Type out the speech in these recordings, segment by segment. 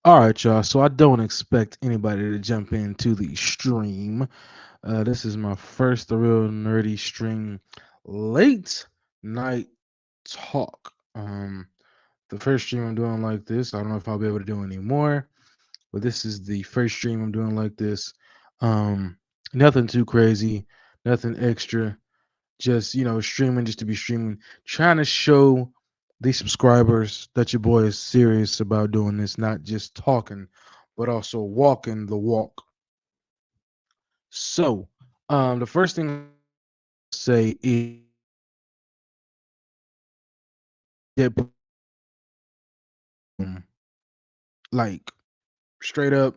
All right, y'all. So I don't expect anybody to jump into the stream. This is my first real nerdy stream, late night talk. The first stream I'm doing like this. I don't know if I'll be able to do any more, but this is the first stream I'm doing like this. Um, Nothing too crazy, nothing extra. Just streaming just to be streaming, trying to show the subscribers that your boy is serious about doing this, not just talking, but also walking the walk. So, the first thing I say is that like straight up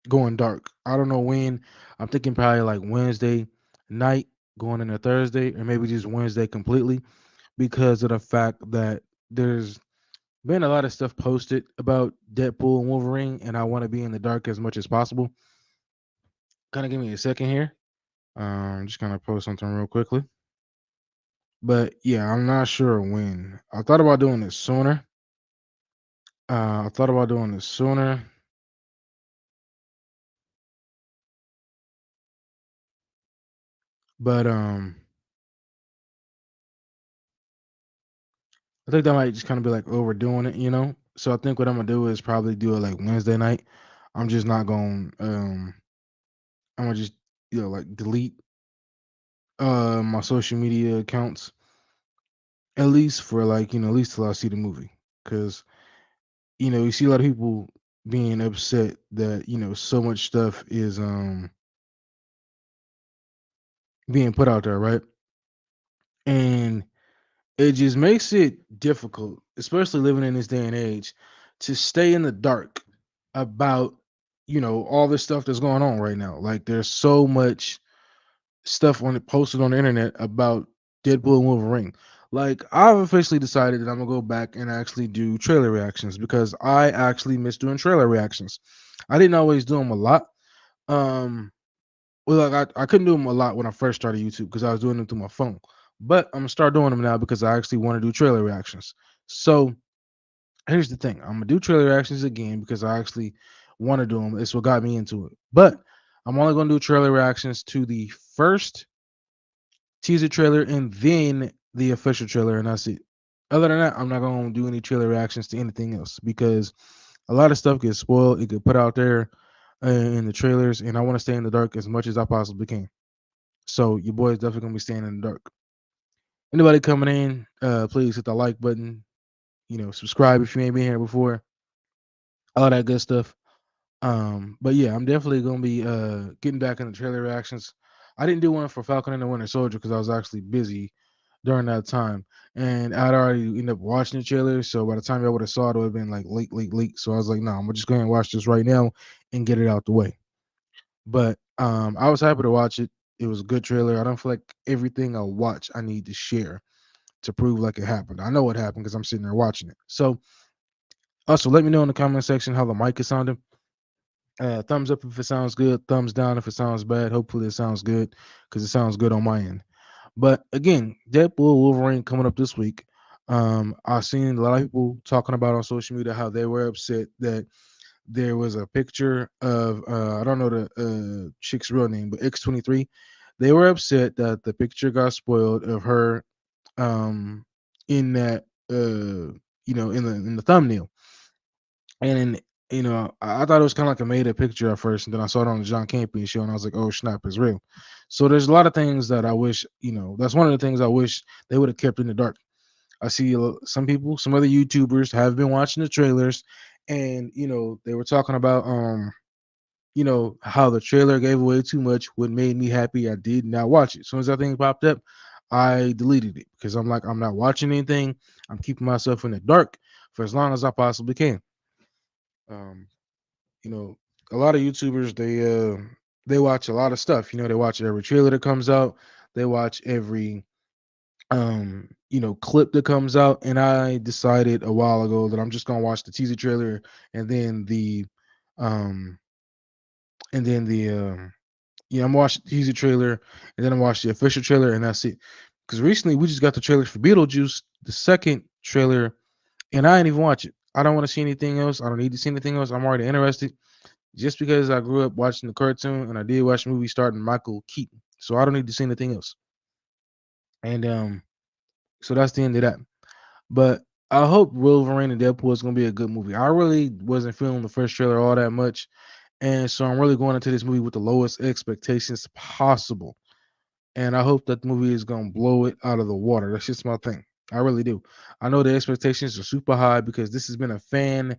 going dark. I don't know when. I'm thinking probably like Wednesday night going into Thursday, or maybe just Wednesday completely, because of the fact that there's been a lot of stuff posted about Deadpool and Wolverine, and I want to be in the dark as much as possible. Kind of give me a second here. Just gonna post something real quickly. But yeah, I'm not sure when. I thought about doing this sooner. I thought about doing this sooner, but I think that might just kind of be like overdoing it. So I think what I'm gonna do is probably do it like Wednesday night. I'm just not going. I'm gonna just like delete my social media accounts at least for like at least till I see the movie, because you see a lot of people being upset that so much stuff is being put out there, right? And it just makes it difficult, especially living in this day and age, to stay in the dark about all this stuff that's going on right now. Like there's so much stuff on it posted on the internet about Deadpool and Wolverine. Like I've officially decided that I'm gonna go back and actually do trailer reactions because I actually miss doing trailer reactions. I didn't always do them a lot. Um, well, like I couldn't do them a lot when I first started YouTube because I was doing them through my phone. But I'm gonna start doing them now because I actually want to do trailer reactions. So here's the thing: I'm gonna do trailer reactions again because I actually want to do them. It's what got me into it. But I'm only gonna do trailer reactions to the first teaser trailer and then the official trailer, and that's it. Other than that, I'm not gonna do any trailer reactions to anything else because a lot of stuff gets spoiled. It get put out there in the trailers, and I want to stay in the dark as much as I possibly can. So your boy is definitely gonna be staying in the dark. Anybody coming in, please hit the like button. Subscribe if you ain't been here before. All that good stuff. But yeah, I'm definitely gonna be getting back in the trailer reactions. I didn't do one for Falcon and the Winter Soldier because I was actually busy during that time, and I'd already ended up watching the trailer. So by the time I would have saw it, it would have been like late, late, late. So I was like, no, I'm just going to watch this right now and get it out the way. But I was happy to watch it. It was a good trailer. I don't feel like everything I watch I need to share to prove like it happened. I know what happened because I'm sitting there watching it. So also let me know in the comment section how the mic is sounding. Thumbs up if it sounds good. Thumbs down if it sounds bad. Hopefully it sounds good because it sounds good on my end. But again, Deadpool Wolverine coming up this week. I've seen a lot of people talking about on social media how they were upset that there was a picture of I don't know the chick's real name, but X23. They were upset that the picture got spoiled of her um in that in the thumbnail. And then, I thought it was kind of like a made up picture at first, and then I saw it on the John Campion show, and I was like, "Oh snap, it's real." So there's a lot of things that I wish, that's one of the things I wish they would have kept in the dark. I see some people, some other YouTubers have been watching the trailers, and they were talking about how the trailer gave away too much. What made me happy, I did not watch it. As soon as that thing popped up, I deleted it because I'm like, I'm not watching anything. I'm keeping myself in the dark for as long as I possibly can. Um, you know, a lot of YouTubers they watch a lot of stuff. They watch every trailer that comes out. They watch every clip that comes out. And I decided a while ago that I'm just gonna watch the teaser trailer and then the um and then the I'm gonna watch the teaser trailer and then I'm watch the official trailer and that's it. Because recently we just got the trailer for Beetlejuice, the second trailer, and I didn't even watch it. I don't want to see anything else. I don't need to see anything else. I'm already interested. Just because I grew up watching the cartoon and I did watch the movie starting Michael Keaton, so I don't need to see anything else. And so that's the end of that. But I hope Wolverine and Deadpool is gonna be a good movie. I really wasn't feeling the first trailer all that much, and so I'm really going into this movie with the lowest expectations possible. And I hope that the movie is gonna blow it out of the water. That's just my thing. I really do. I know the expectations are super high because this has been a fan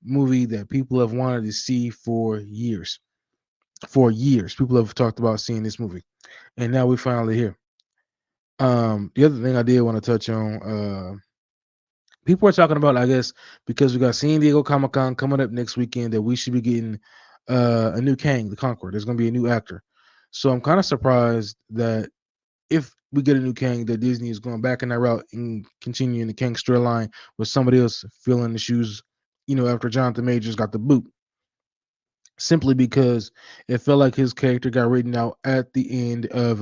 movie that people have wanted to see for years. For years, people have talked about seeing this movie, and now we're finally here. The other thing I did want to touch on, people are talking about, I guess, because we got San Diego Comic Con coming up next weekend, that we should be getting a new Kang the Conqueror. There's going to be a new actor, so I'm kind of surprised that if we get a new Kang, that Disney is going back in that route and continuing the Kang storyline with somebody else filling the shoes. After Jonathan Majors got the boot, simply because it felt like his character got written out at the end of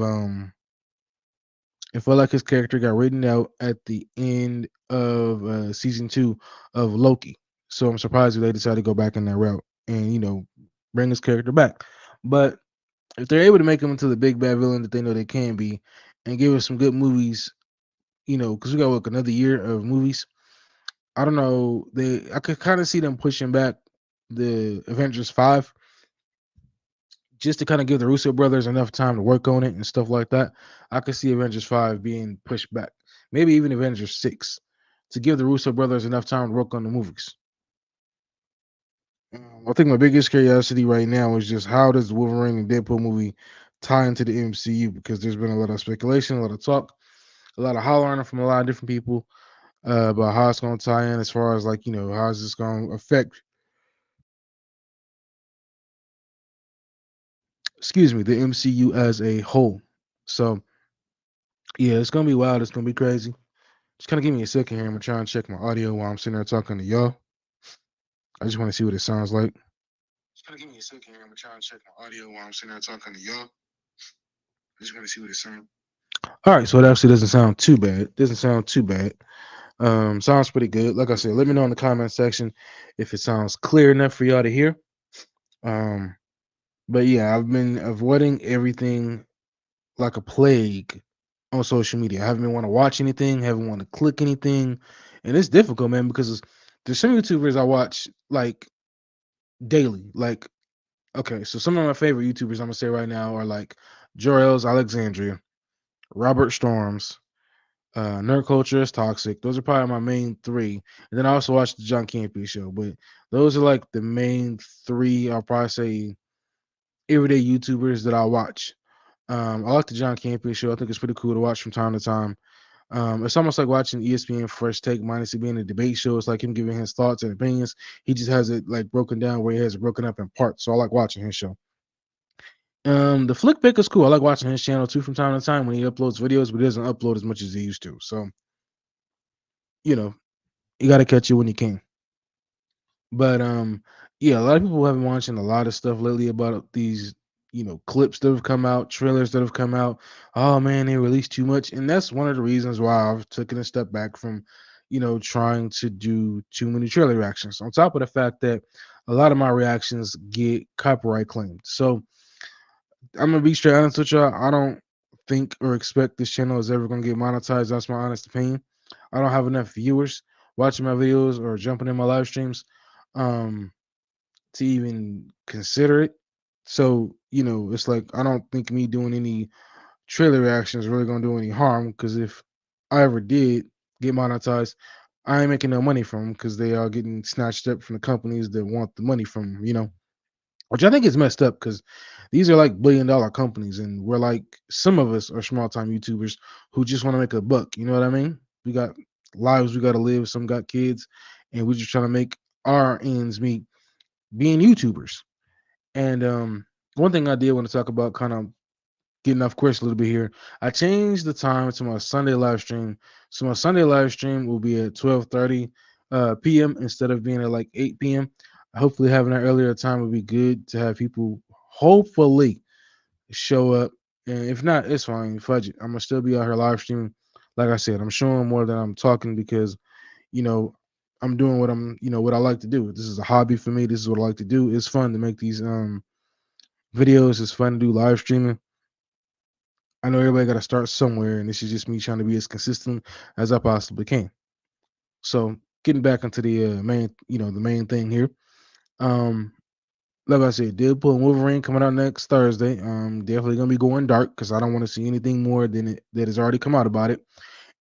it felt like his character got written out at the end of season 2 of Loki. So I'm surprised that they decided to go back in that route and bring his character back. But if they're able to make him into the big bad villain that they know they can be, and give us some good movies, because we got like another year of movies. I don't know. I could kind of see them pushing back the Avengers 5, just to kind of give the Russo brothers enough time to work on it and stuff like that. I could see Avengers 5 being pushed back, maybe even Avengers 6, to give the Russo brothers enough time to work on the movies. I think my biggest curiosity right now is just how does the Wolverine and Deadpool movie tie into the MCU, because there's been a lot of speculation, a lot of talk, a lot of hollering from a lot of different people about how it's going to tie in, as far as like how is this going to affect, excuse me, the MCU as a whole. So yeah, it's gonna be wild. It's gonna be crazy. Just kind of give me a second here. I'm gonna try and check my audio while I'm sitting there talking to y'all. I just want to see what it sounds like. Just kind of give me a second here. I'm gonna try and check my audio while I'm sitting there talking to y'all. I just want to see what it sounds. All right, so it actually doesn't sound too bad. Doesn't sound too bad. Sounds pretty good. Like I said, let me know in the comment section if it sounds clear enough for y'all to hear. Um, but yeah, I've been avoiding everything like a plague on social media. I haven't been want to watch anything, haven't want to click anything, and it's difficult, man, because there's some YouTubers I watch like daily. Like, okay, so some of my favorite YouTubers I'm gonna say right now are like Jorel's Alexandria, Robert Storms, Nerd Culture is Toxic. Those are probably my main three. And then I also watch the John Campy show, but those are like the main three. I'll probably say everyday YouTubers that I watch. I like the John Campy show. I think it's pretty cool to watch from time to time. It's almost like watching ESPN First Take, minus it being a debate show. It's like him giving his thoughts and opinions. He just has it like broken down, where he has it broken up in parts. So I like watching his show. The Flick Pick is cool. I like watching his channel too from time to time when he uploads videos, but he doesn't upload as much as he used to. So you know, you got to catch it when you can. But yeah, a lot of people have been watching a lot of stuff lately about these, clips that have come out, trailers that have come out. Oh man, they released too much, and that's one of the reasons why I've taken a step back from, trying to do too many trailer reactions. On top of the fact that a lot of my reactions get copyright claimed, so I'm gonna be straight honest with y'all. I don't think or expect this channel is ever gonna get monetized. That's my honest opinion. I don't have enough viewers watching my videos or jumping in my live streams. Um, to even consider it. So, it's like I don't think me doing any trailer reactions is really gonna do any harm, because if I ever did get monetized, I ain't making no money from them, because they are getting snatched up from the companies that want the money from them. Which I think is messed up, because these are like billion-dollar companies, and we're like, some of us are small time YouTubers who just want to make a buck. You know what I mean? We got lives we got to live. Some got kids, and we're just trying to make our ends meet being YouTubers. And one thing I did want to talk about, kind of getting off course a little bit here, I changed the time to my Sunday live stream. So my Sunday live stream will be at 12:30 p.m. instead of being at like 8 p.m. Hopefully, having an earlier time would be good to have people hopefully show up. And if not, it's fine. Fudge it. I'm gonna still be out here live streaming. Like I said, I'm showing more than I'm talking, because you know I'm doing what what I like to do. This is a hobby for me. This is what I like to do. It's fun to make these videos. It's fun to do live streaming. I know everybody got to start somewhere, and this is just me trying to be as consistent as I possibly can. So getting back into the the main thing here. Um, like I said, Deadpool and Wolverine coming out next Thursday. Definitely gonna be going dark because I don't want to see anything more than it that has already come out about it.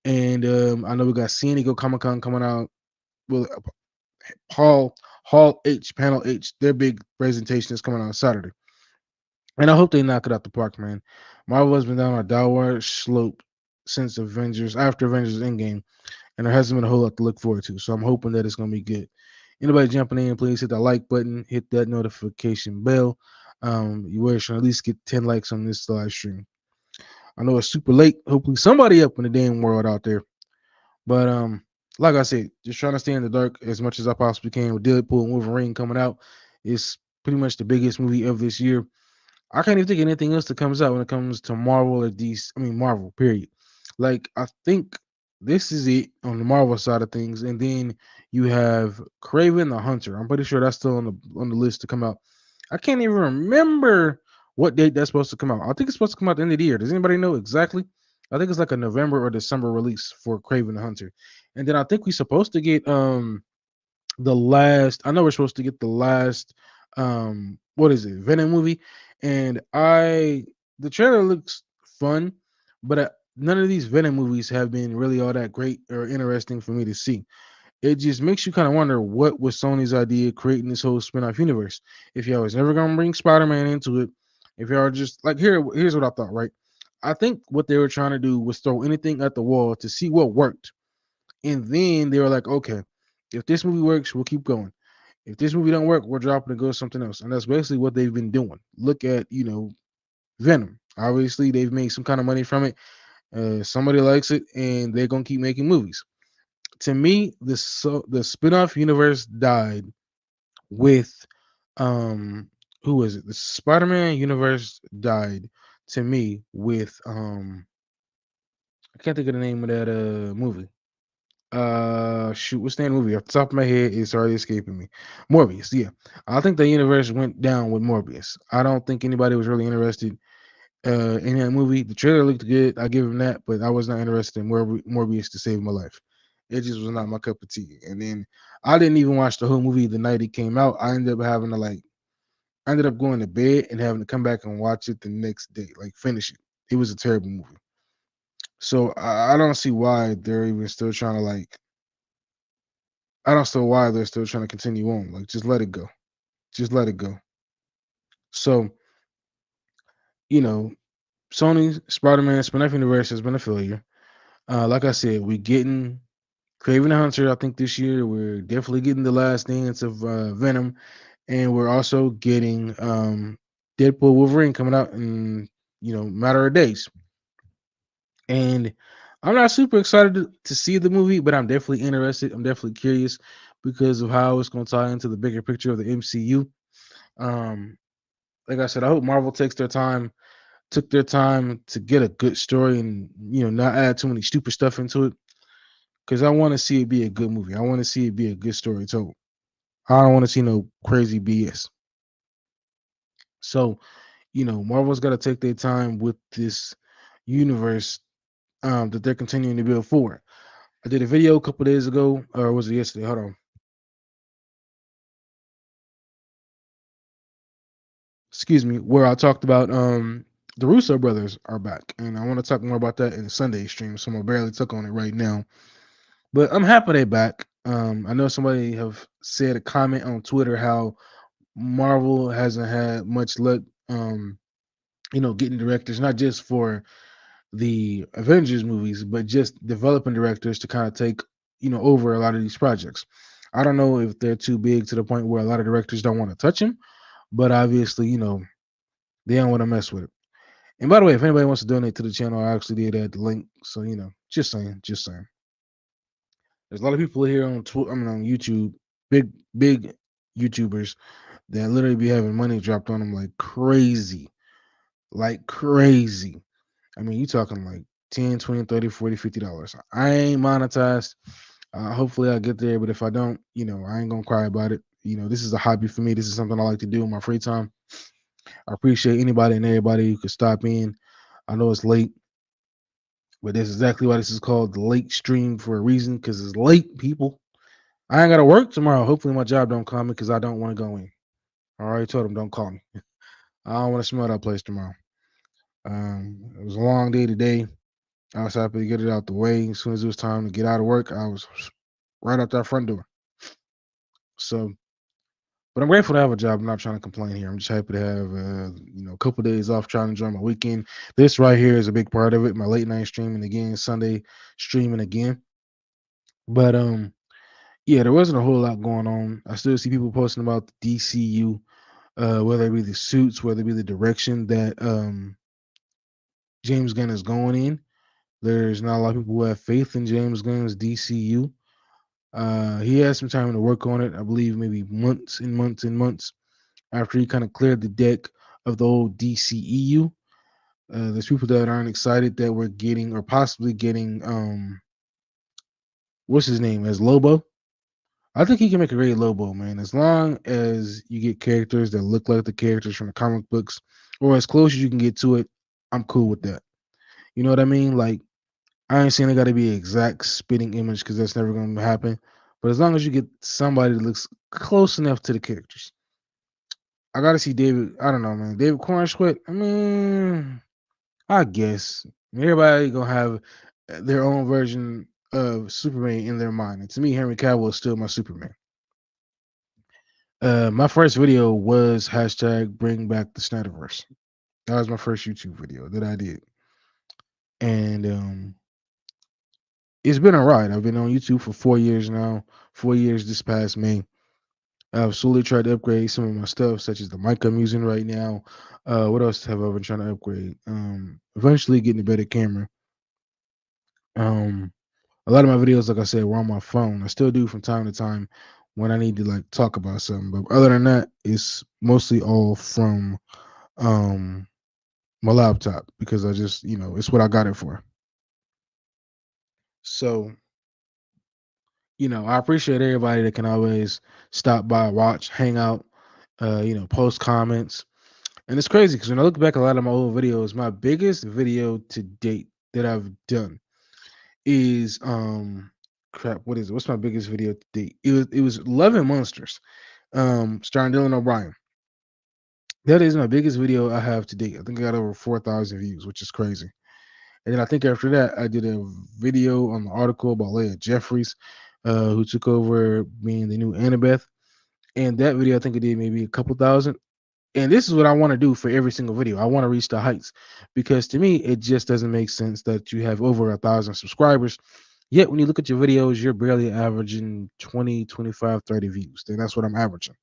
And I know we got San Diego Comic Con coming out. Well, Hall H, Panel H, their big presentation is coming out on Saturday. And I hope they knock it out the park, man. Marvel has been down a downward slope since after Avengers Endgame, and there hasn't been a whole lot to look forward to. So I'm hoping that it's gonna be good. Anybody jumping in, please hit that like button, hit that notification bell. You should at least get 10 likes on this live stream. I know it's super late. Hopefully somebody up in the damn world out there. But like I said, just trying to stay in the dark as much as I possibly can with Deadpool and Wolverine coming out. It's pretty much the biggest movie of this year. I can't even think of anything else that comes out when it comes to Marvel or DC. I mean Marvel, period. Like I think this is it on the Marvel side of things, and then you have Craven the Hunter. I'm pretty sure that's still on the list to come out. I can't even remember what date that's supposed to come out. I think it's supposed to come out at the end of the year. Does anybody know exactly? I think it's like a November or December release for Craven the Hunter. And then I think we're supposed to get the last I know we're supposed to get the last what is it, Venom movie. And I the trailer looks fun, but none of these Venom movies have been really all that great or interesting for me to see. It just makes you kind of wonder what was Sony's idea creating this whole spin-off universe. If y'all was never gonna bring Spider-Man into it, if y'all just like here's what I thought, right? I think what they were trying to do was throw anything at the wall to see what worked. And then they were like, okay, if this movie works, we'll keep going. If this movie don't work, we're dropping and go something else. And that's basically what they've been doing. Look at, Venom. Obviously, they've made some kind of money from it. Somebody likes it, and they're gonna keep making movies. To me, the spin-off universe died with who is it? The Spider-Man universe died to me with I can't think of the name of that movie. Shoot, what's that movie? Off the top of my head, it's already escaping me. Morbius, yeah. I think the universe went down with Morbius. I don't think anybody was really interested in that movie. The trailer looked good. I give him that, but I was not interested in Morbius to save my life. It just was not my cup of tea. And then I didn't even watch the whole movie the night it came out. I ended up going to bed and having to come back and watch it the next day, like finish it. It was a terrible movie. So I don't see why they're even still trying to I don't know why they're still trying to continue on. Like, just let it go. Just let it go. So, you know, Sony's Spider-Man Spin-off Universe has been a failure. Like I said, we're getting Craven the Hunter, I think, this year. We're definitely getting the last dance of Venom. And we're also getting Deadpool Wolverine coming out in, matter of days. And I'm not super excited to see the movie, but I'm definitely interested. I'm definitely curious because of how it's going to tie into the bigger picture of the MCU. Um, like I said, I hope Marvel took their time to get a good story and not add too many stupid stuff into it. Because I want to see it be a good movie. I want to see it be a good story told. I don't want to see no crazy BS. So Marvel's got to take their time with this universe that they're continuing to build forward. I did a video a couple days ago, or was it yesterday? Hold on. Excuse me, where I talked about the Russo brothers are back, and I want to talk more about that in the Sunday stream. So I barely took on it right now, but I'm happy they're back. I know somebody have said a comment on Twitter how Marvel hasn't had much luck, getting directors, not just for the Avengers movies, but just developing directors to kind of take over a lot of these projects. I don't know if they're too big to the point where a lot of directors don't want to touch them, but obviously, they don't want to mess with it. And by the way, if anybody wants to donate to the channel, I actually did add the link. So just saying, just saying. There's a lot of people here on on YouTube, big YouTubers that literally be having money dropped on them like crazy. I mean, you talking like 10, 20, 30, 40, $50. I ain't monetized. Hopefully I get there, but if I don't, I ain't gonna cry about it. This is a hobby for me. This is something I like to do in my free time. I appreciate anybody and everybody who could stop in. I know it's late, but that's exactly why this is called the late stream for a reason, because it's late, people. I ain't gotta work tomorrow. Hopefully my job don't call me because I don't want to go in. I already told them don't call me. I don't want to smell that place tomorrow. It was a long day today. I was happy to get it out the way. As soon as it was time to get out of work, I was right out that front door. So, but I'm grateful to have a job. I'm not trying to complain here. I'm just happy to have, a couple of days off, trying to enjoy my weekend. This right here is a big part of it. My late night streaming again, Sunday streaming again. But yeah, there wasn't a whole lot going on. I still see people posting about the DCU, whether it be the suits, whether it be the direction that James Gunn is going in. There's not a lot of people who have faith in James Gunn's DCU. He had some time to work on it. I believe maybe months and months and months after he kind of cleared the deck of the old DCEU. There's people that aren't excited that we're getting or possibly getting what's his name as Lobo. I think he can make a great Lobo, man. As long as you get characters that look like the characters from the comic books, or as close as you can get to it, I'm cool with that. You know what I mean? Like, I ain't saying it got to be an exact spitting image because that's never going to happen. But as long as you get somebody that looks close enough to the characters, I got to see David. I don't know, man. David Corn Sweat. I mean, I guess everybody gonna have their own version of Superman in their mind. And to me, Henry Cavill is still my Superman. My first video was hashtag Bring Back the Snyderverse. That was my first YouTube video that I did, and it's been a ride. I've been on YouTube for 4 years now. 4 years this past May. I've slowly tried to upgrade some of my stuff, such as the mic I'm using right now. What else have I been trying to upgrade? Eventually getting a better camera. Um, a lot of my videos, like I said, were on my phone. I still do from time to time when I need to like talk about something. But other than that, it's mostly all from um my laptop because I just, it's what I got it for. So, I appreciate everybody that can always stop by, watch, hang out, post comments. And it's crazy because when I look back at a lot of my old videos, my biggest video to date that I've done is crap, what is it? What's my biggest video to date? It was Love and Monsters, starring Dylan O'Brien. That is my biggest video I have to date. I think I got over 4,000 views, which is crazy. And then I think after that, I did a video on the article about Leah Jeffries, who took over being the new Annabeth. And that video, I think it did maybe a couple thousand. And this is what I want to do for every single video. I want to reach the heights because to me, it just doesn't make sense that you have over 1,000 subscribers. Yet when you look at your videos, you're barely averaging 20, 25, 30 views. Then that's what I'm averaging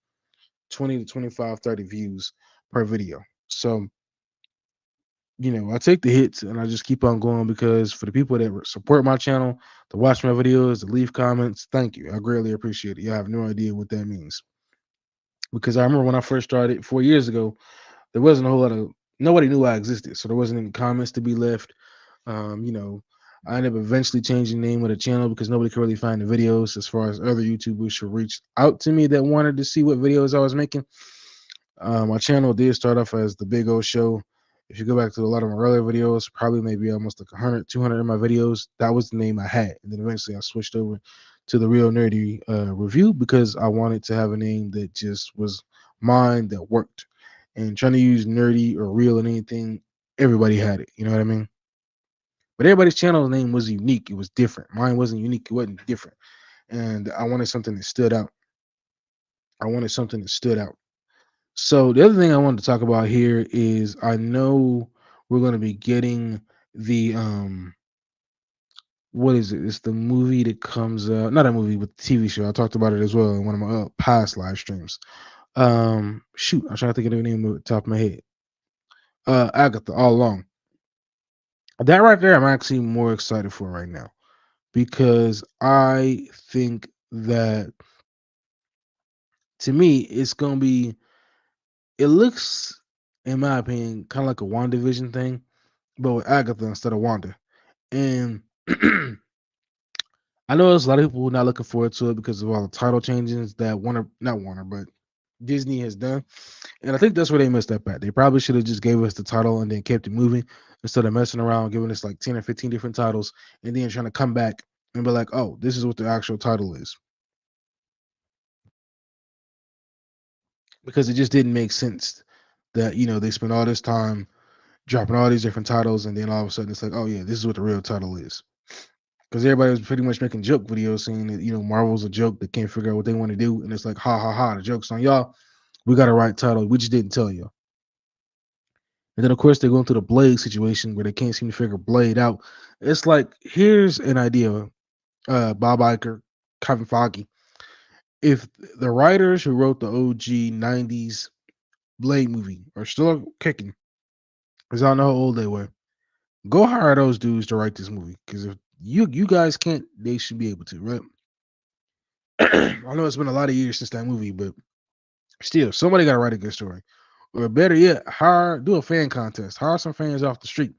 20 to 25, 30 views per video. So, I take the hits and I just keep on going because for the people that support my channel, to watch my videos, to leave comments, thank you. I greatly appreciate it. You have no idea what that means. Because I remember when I first started 4 years ago, there wasn't a whole lot of nobody knew I existed, so there wasn't any comments to be left. Um, you know, I ended up eventually changing the name of the channel because nobody could really find the videos as far as other YouTubers who reached out to me that wanted to see what videos I was making. My channel did start off as the Big O Show. If you go back to a lot of my earlier videos, probably maybe almost like 100, 200 of my videos, that was the name I had. And then eventually I switched over to the Real Nerdy Review because I wanted to have a name that just was mine that worked. And trying to use nerdy or real and anything, everybody had it. You know what I mean? But everybody's channel name was unique. It was different. Mine wasn't unique. It wasn't different. And I wanted something that stood out. I wanted something that stood out. So the other thing I wanted to talk about here is I know we're going to be getting the what is it? It's the movie that comes not a movie but the TV show. I talked about it as well in one of my past live streams. Shoot, I'm trying to think of the name at the top of my head. Agatha all along. That right there, I'm actually more excited for right now because I think that to me it's gonna be. It looks, in my opinion, kind of like a WandaVision thing, but with Agatha instead of Wanda. And I know there's a lot of people not looking forward to it because of all the title changes that not Warner, but Disney has done. And I think that's where they messed up at. They probably should have just gave us the title and then kept it moving instead of messing around, giving us like 10 or 15 different titles and then trying to come back and be like, oh, this is what the actual title is. Because it just didn't make sense that, they spent all this time dropping all these different titles and then all of a sudden it's like, oh, yeah, this is what the real title is. Because everybody was pretty much making joke videos saying that, Marvel's a joke. They can't figure out what they want to do. And it's like, ha, ha, ha, the joke's on y'all. We got a right title. We just didn't tell you. And then of course they're going through the Blade situation where they can't seem to figure Blade out. It's like here's an idea, Bob Iger, Kevin Feige. If the writers who wrote the OG '90s Blade movie are still kicking, because I don't know how old they were, go hire those dudes to write this movie. Because if you guys can't, they should be able to, right? I know it's been a lot of years since that movie, but still, somebody got to write a good story. Or better yet, do a fan contest. Hire some fans off the street.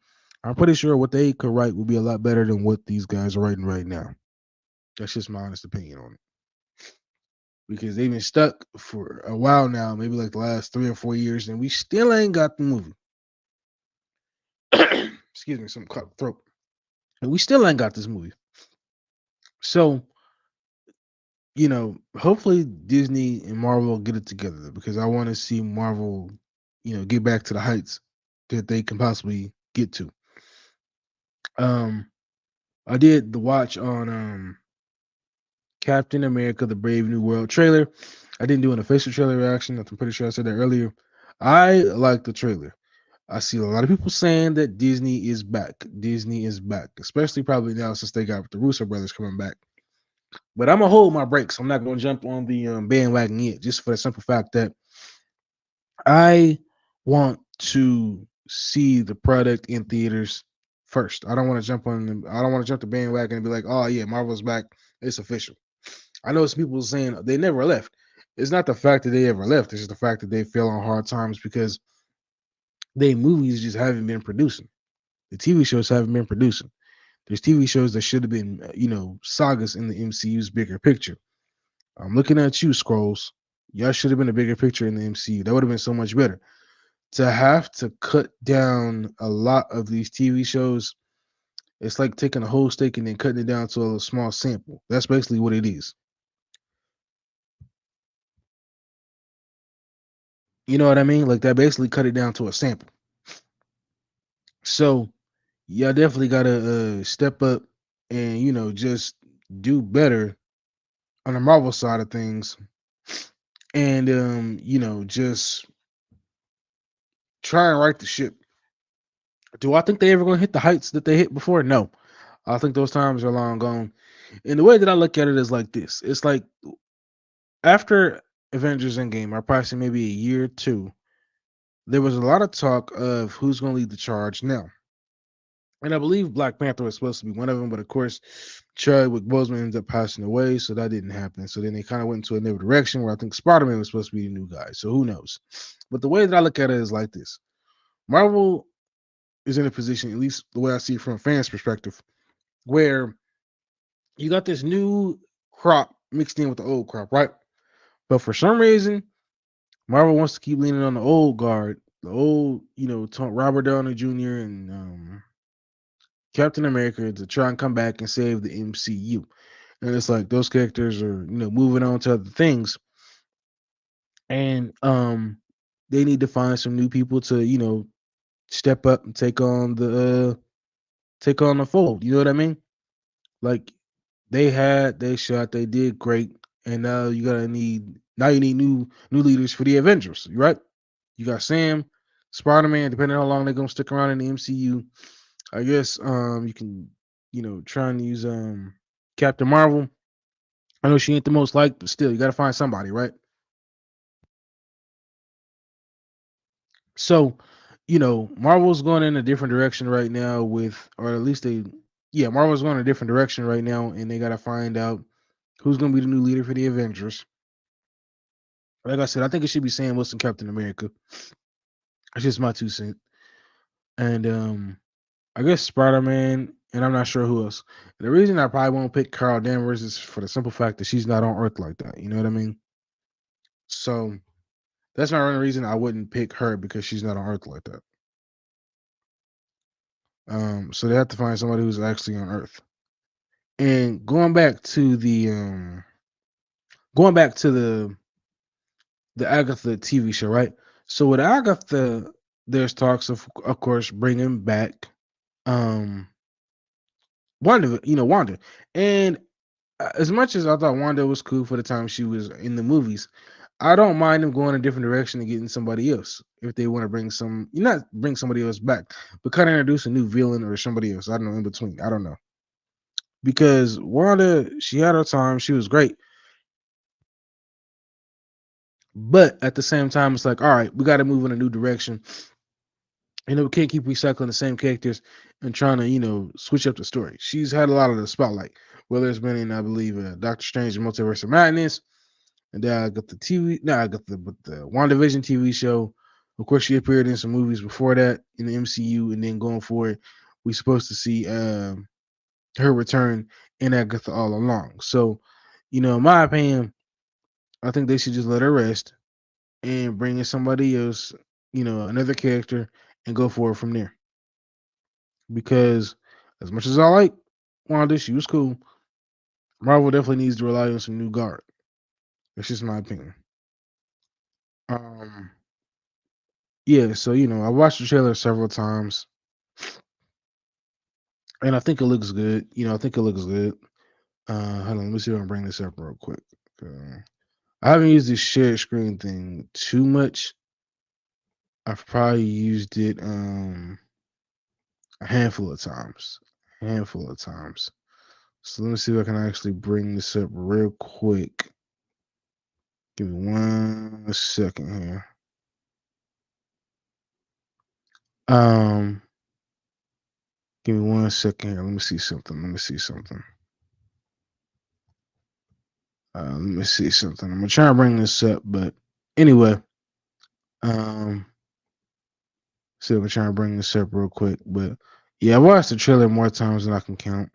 I'm pretty sure what they could write would be a lot better than what these guys are writing right now. That's just my honest opinion on it. Because they've been stuck for a while now, maybe like the last 3 or 4 years, and we still ain't got the movie. Excuse me, some cut throat. And we still ain't got this movie. So, hopefully Disney and Marvel get it together because I want to see Marvel, get back to the heights that they can possibly get to. Um, I did the watch on Captain America: The Brave New World trailer. I didn't do an official trailer reaction. I'm pretty sure I said that earlier. I like the trailer. I see a lot of people saying that Disney is back. Disney is back, especially probably now since they got the Russo brothers coming back. But I'm gonna hold my brakes. I'm not gonna jump on the bandwagon yet, just for the simple fact that I want to see the product in theaters first. I don't want to jump on them. I don't want to jump the bandwagon and be like, "Oh yeah, Marvel's back. It's official." I know some people saying they never left. It's not the fact that they ever left. It's just the fact that they fell on hard times because they movies just haven't been producing. The TV shows haven't been producing. There's TV shows that should have been, sagas in the MCU's bigger picture. I'm looking at you, Scrolls. Y'all should have been a bigger picture in the MCU. That would have been so much better. To have to cut down a lot of these TV shows, it's like taking a whole steak and then cutting it down to a small sample. That's basically what it is. You know what I mean? Like that basically cut it down to a sample. So y'all definitely gotta step up and just do better on the Marvel side of things, and just try and right the ship. Do I think they ever gonna hit the heights that they hit before? No, I think those times are long gone. And the way that I look at it is like this: it's like after Avengers Endgame, or probably maybe a year or two, there was a lot of talk of who's gonna lead the charge now. And I believe Black Panther was supposed to be one of them, but of course, Chadwick Boseman ended up passing away, so that didn't happen. So then they kind of went into another direction where I think Spider Man was supposed to be the new guy. So who knows? But the way that I look at it is like this: Marvel is in a position, at least the way I see it from a fan's perspective, where you got this new crop mixed in with the old crop, right? But for some reason, Marvel wants to keep leaning on the old guard, the old, Robert Downey Jr. and Captain America to try and come back and save the MCU. And it's like those characters are, moving on to other things. And they need to find some new people to, step up and take on the fold. You know what I mean? Like they shot, they did great. And now you need new leaders for the Avengers, right? You got Sam, Spider Man, depending on how long they're gonna stick around in the MCU. I guess you can, try and use Captain Marvel. I know she ain't the most liked, but still you gotta find somebody, right? So, Marvel's going in a different direction right now or at least Marvel's going in a different direction right now, and they gotta find out who's gonna be the new leader for the Avengers. Like I said, I think it should be Sam Wilson, Captain America. That's just my 2 cents. And I guess Spider Man. and I'm not sure who else. The reason I probably won't pick Carol Danvers is for the simple fact that she's not on Earth like that. You know what I mean? So that's my only reason I wouldn't pick her because she's not on Earth like that. So they have to find somebody who's actually on Earth. And going back to the Agatha TV show, right? So with Agatha, there's talks of course bringing back um Wanda. And as much as I thought Wanda was cool for the time she was in the movies, I don't mind them going a different direction and getting somebody else if they want to bring not bring somebody else back, but kind of introduce a new villain or somebody else. I don't know in between. I don't know because Wanda, she had her time, she was great, but at the same time, it's like, all right, we got to move in a new direction. We can't keep recycling the same characters and trying to, switch up the story. She's had a lot of the spotlight, whether it's been in, I believe, Doctor Strange and Multiverse of Madness, and then I got the TV. No, I got the WandaVision TV show. Of course, she appeared in some movies before that in the MCU, and then going forward, we're supposed to see her return in Agatha all along. So, in my opinion, I think they should just let her rest and bring in somebody else, another character, and go forward from there. Because as much as I like Wanda, she was cool. Marvel definitely needs to rely on some new guard. That's just my opinion. Um, yeah, so I watched the trailer several times, and I think it looks good. I think it looks good. Hold on, let me see if I can bring this up real quick. Uh, I haven't used this shared screen thing too much. I've probably used it a handful of times. Handful of times. So let me see if I can actually bring this up real quick. Give me 1 second here. Um, Give me 1 second here. Let me see something. Let me see something. Let me see something. I'm gonna try to bring this up, but anyway, um, see if I'm trying to bring this up real quick. But yeah, I watched the trailer more times than I can count,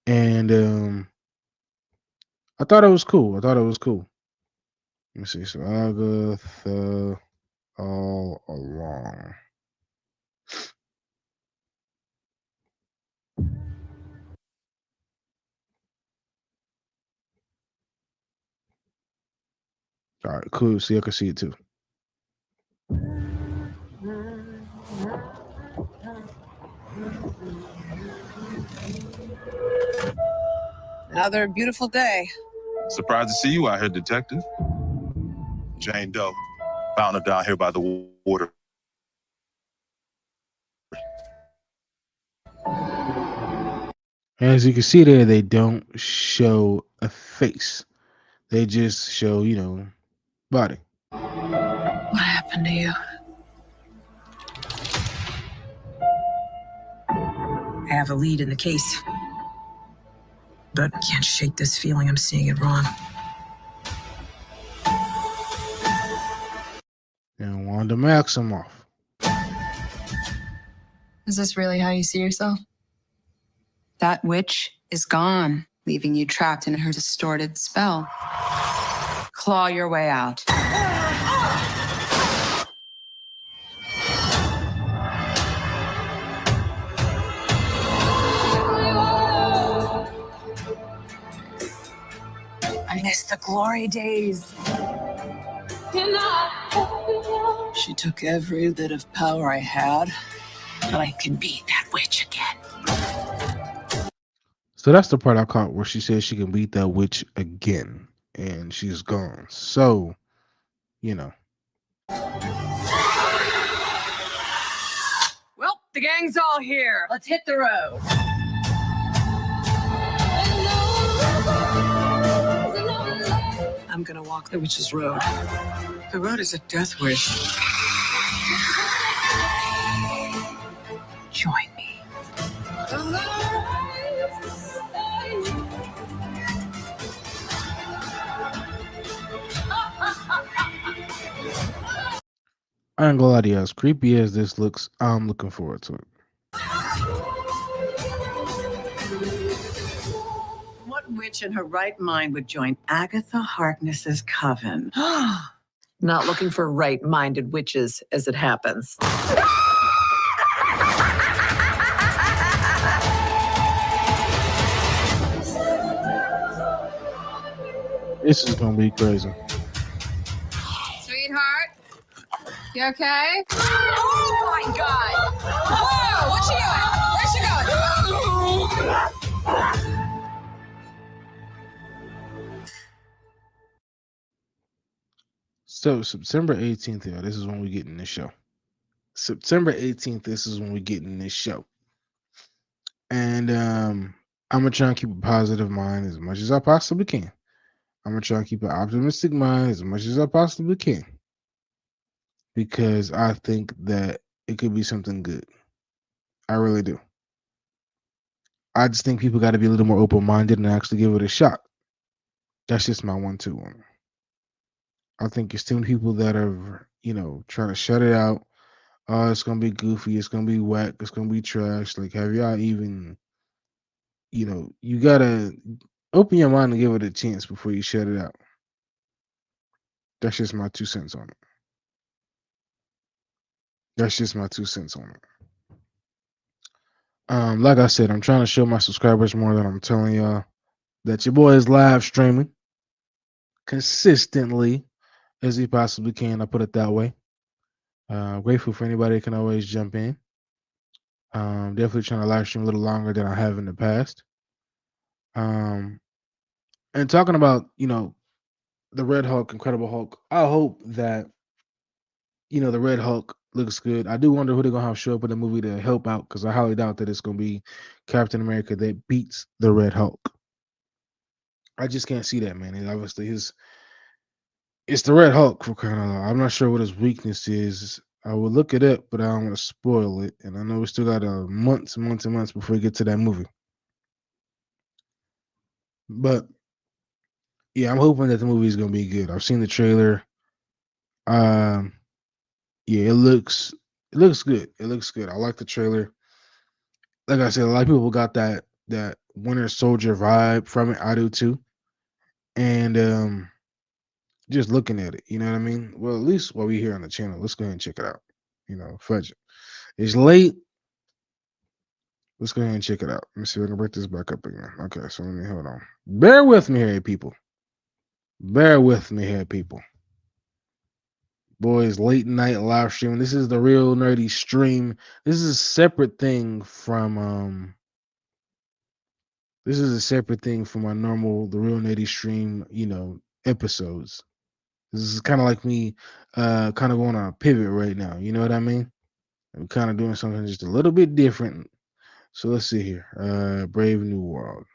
and I thought it was cool. I thought it was cool. Let me see. So Agatha all along. All right, cool. See, I can see it too. Another beautiful day. Surprised to see you out here, detective. Jane Doe. Found her down here by the water. As you can see there, they don't show a face. They just show, body. What happened to you? I have a lead in the case, but I can't shake this feeling I'm seeing it wrong. And Wanda Maximoff. Is this really how you see yourself? That witch is gone, leaving you trapped in her distorted spell. Claw your way out. I miss the glory days. She took every bit of power I had, but I can beat that witch again. So that's the part I caught where she says she can beat that witch again, and she's gone. So, Well, the gang's all here. Let's hit the road. I'm gonna walk the witch's road. The road is a death wish. Join me. I ain't gonna lie to you, as creepy as this looks, I'm looking forward to it. witch in her right mind would join Agatha Harkness's coven? Not looking for right-minded witches, as it happens. This is gonna be crazy. Sweetheart, you okay? Oh my God! Whoa, what's she doing? Where's she going? So September 18th, y'all, this is when we get in this show. September 18th, this is when we get in this show. And I'm gonna try and keep a positive mind as much as I possibly can. I'm gonna try and keep an optimistic mind as much as I possibly can. Because I think that it could be something good. I really do. I just think people got to be a little more open-minded and actually give it a shot. That's just my 1-2 on it. I think it's too many people that are, trying to shut it out. Oh, it's gonna be goofy. It's gonna be whack. It's gonna be trash. Like, have y'all even, you gotta open your mind and give it a chance before you shut it out. That's just my 2 cents on it. That's just my 2 cents on it. Like I said, I'm trying to show my subscribers more than I'm telling y'all that your boy is live streaming consistently as he possibly can. I put it that way. Grateful for anybody that can always jump in. Definitely trying to live stream a little longer than I have in the past. And talking about, the Red Hulk, Incredible Hulk, I hope that, the Red Hulk looks good. I do wonder who they're going to have show up in the movie to help out, because I highly doubt that it's going to be Captain America that beats the Red Hulk. I just can't see that, man. And obviously, it's the Red Hulk, for crying out loud. I'm not sure what his weakness is. I will look it up, but I don't want to spoil it. And I know we still got months and months before we get to that movie. But yeah, I'm hoping that the movie is going to be good. I've seen the trailer. Yeah, it looks good. It looks good. I like the trailer. Like I said, a lot of people got that Winter Soldier vibe from it. I do too. And just looking at it, you know what I mean? Well, at least while we're here on the channel, let's go ahead and check it out. Fudge it. It's late. Let's go ahead and check it out. Let me see if I can break this back up again. Okay, so let me hold on. Bear with me here, people. Bear with me here, people. Boys, late night live streaming. This is the Real Nerdy stream. This is a separate thing from my normal The Real Nerdy stream, episodes. This is kind of like me kind of going on a pivot right now. You know what I mean? I'm kind of doing something just a little bit different. So let's see here. Brave New World.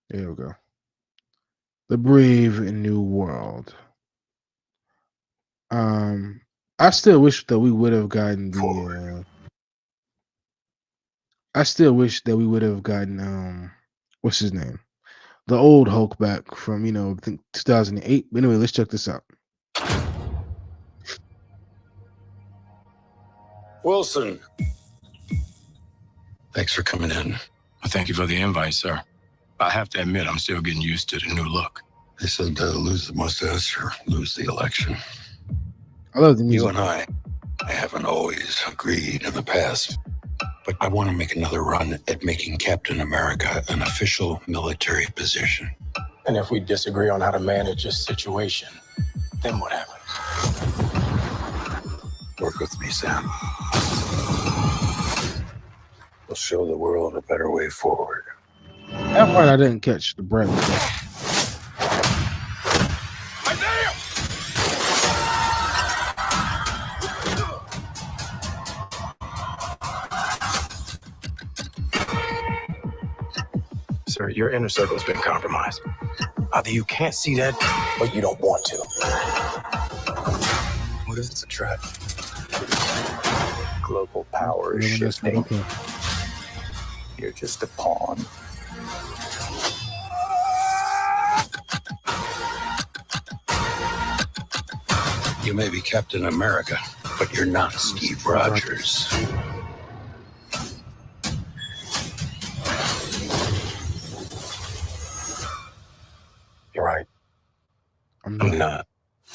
There we go. The Brave New World. I still wish that we would have gotten the what's his name? The old Hulk back from, I think 2008. But anyway, let's check this out. Wilson. Thanks for coming in. Well, thank you for the invite, sir. I have to admit, I'm still getting used to the new look. They said lose the mustache or lose the election. I love the music. You and I haven't always agreed in the past, but I want to make another run at making Captain America an official military position. And if we disagree on how to manage this situation, then what happens? Work with me, Sam. We'll show the world a better way forward. That part I didn't catch. The breath. Sir, your inner circle's been compromised. Either you can't see that, or you don't want to. What if it's a trap? Global power is shifting. Okay. You're just a pawn. You may be Captain America, but you're not Steve Rogers. I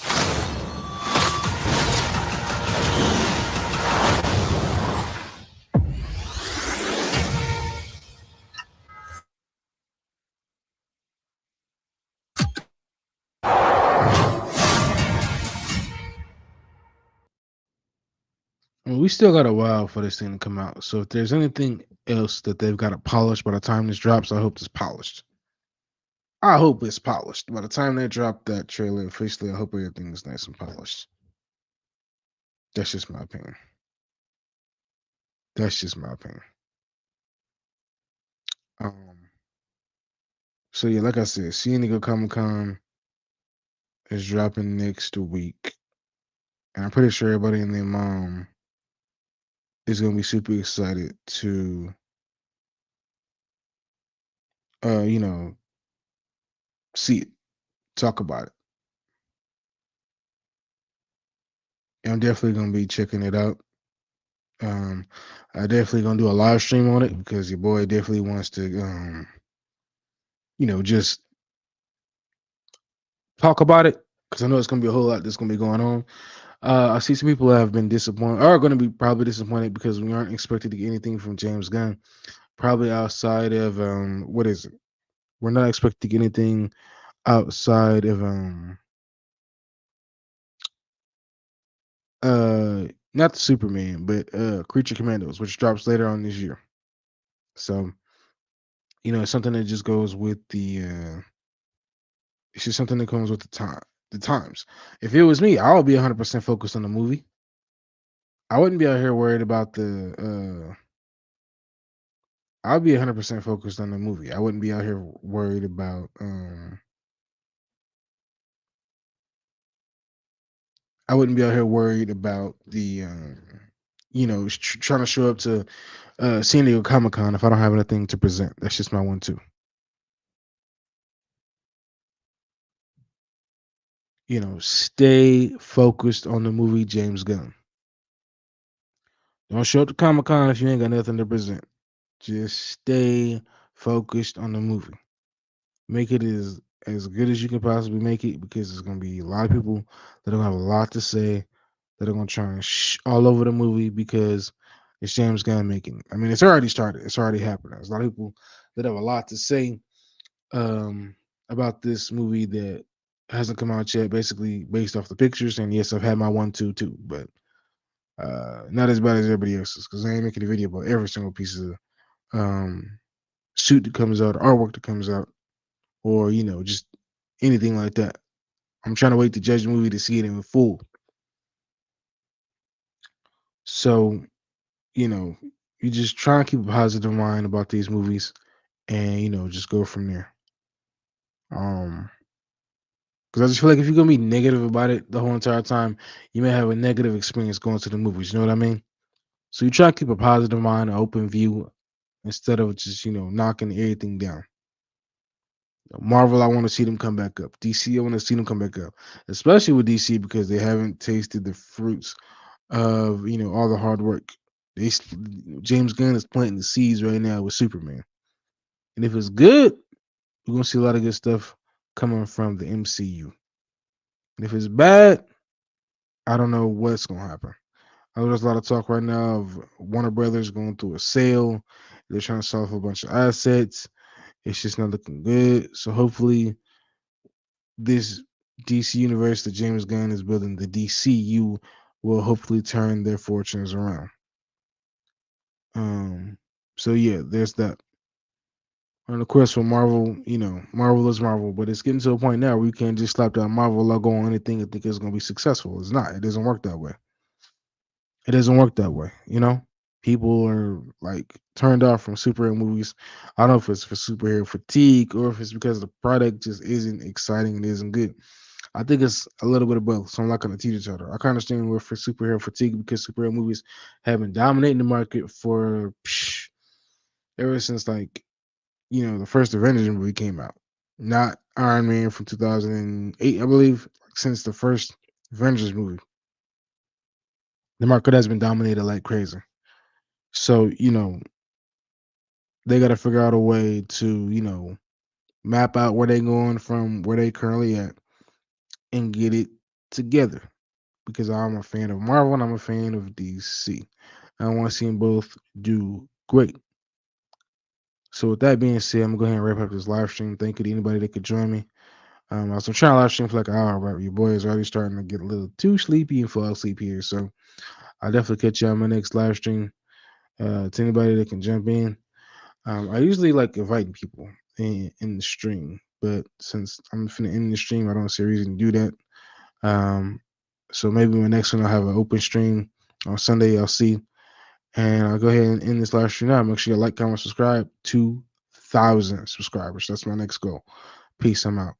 mean, we still got a while for this thing to come out. So if there's anything else that they've got to polish by the time this drops, I hope it's polished. I hope it's polished. By the time they drop that trailer officially, I hope everything is nice and polished. That's just my opinion. That's just my opinion. So yeah, like I said, San Diego Comic Con is dropping next week, and I'm pretty sure everybody and their mom is gonna be super excited to, you know, see it, talk about it. And I'm definitely gonna be checking it out. I definitely gonna do a live stream on it because your boy definitely wants to, just talk about it because I know it's gonna be a whole lot that's gonna be going on. I see some people that have been disappointed, are going to be probably disappointed because we aren't expected to get anything from James Gunn. Probably outside of what is it? We're not expected to get anything outside of not the Superman, but Creature Commandos, which drops later on this year. So it's something that just goes with the. It's just something that comes with the times. If it was me, I would be 100% focused on the movie. I wouldn't be out here worried about the. I'll be 100% focused on the movie. I wouldn't be out here worried about. I wouldn't be out here worried about the. Trying to show up to San Diego Comic Con if I don't have anything to present. That's just my 1-2. Stay focused on the movie James Gunn. Don't show up to Comic Con if you ain't got nothing to present. Just stay focused on the movie. Make it as good as you can possibly make it because there's gonna be a lot of people that don't have a lot to say that are gonna try and all over the movie because it's James Gunn making it. I mean, it's already started. It's already happened. There's a lot of people that have a lot to say about this movie that hasn't come out yet, basically based off the pictures. And yes, I've had my 1-2 too, but not as bad as everybody else's because I ain't making a video about every single piece of suit that comes out, artwork that comes out, or just anything like that. I'm trying to wait to judge the movie to see it in full. So, you just try and keep a positive mind about these movies and just go from there. Because I just feel like if you're gonna be negative about it the whole entire time, you may have a negative experience going to the movies. You know what I mean? So you try to keep a positive mind, an open view, instead of just knocking everything down. Marvel, I want to see them come back up. DC, I want to see them come back up, especially with DC because they haven't tasted the fruits of all the hard work. James Gunn is planting the seeds right now with Superman, and if it's good, we're gonna see a lot of good stuff coming from the MCU. And if it's bad, I don't know what's gonna happen. I know there's a lot of talk right now of Warner Brothers going through a sale. They're trying to sell off a bunch of assets. It's just not looking good. So hopefully, this DC universe that James Gunn is building, the DCU, will hopefully turn their fortunes around. So yeah, there's that. And of course, for Marvel, Marvel is Marvel, but it's getting to a point now where you can't just slap that Marvel logo on anything and think it's going to be successful. It's not. It doesn't work that way. It doesn't work that way. People are like turned off from superhero movies. I don't know if it's for superhero fatigue or if it's because the product just isn't exciting and isn't good. I think it's a little bit of both. So I'm not going to teach each other. I can understand we're for superhero fatigue because superhero movies have been dominating the market for ever since the first Avengers movie came out. Not Iron Man from 2008, I believe. Since the first Avengers movie, the market has been dominated like crazy. So they got to figure out a way to map out where they're going from where they currently at and get it together because I'm a fan of Marvel and I'm a fan of DC. I want to see them both do great. So with that being said, I'm gonna go ahead and wrap up this live stream. Thank you to anybody that could join me. I was trying to live stream for like an hour, but your boy is already starting to get a little too sleepy and fall asleep here. So I'll definitely catch you on my next live stream. To anybody that can jump in. I usually like inviting people in the stream, but since I'm finna end the stream, I don't see a reason to do that. So maybe my next one I'll have an open stream on Sunday. I'll see, and I'll go ahead and end this live stream now. Make sure you like, comment, subscribe. 2,000 subscribers. That's my next goal. Peace. I'm out.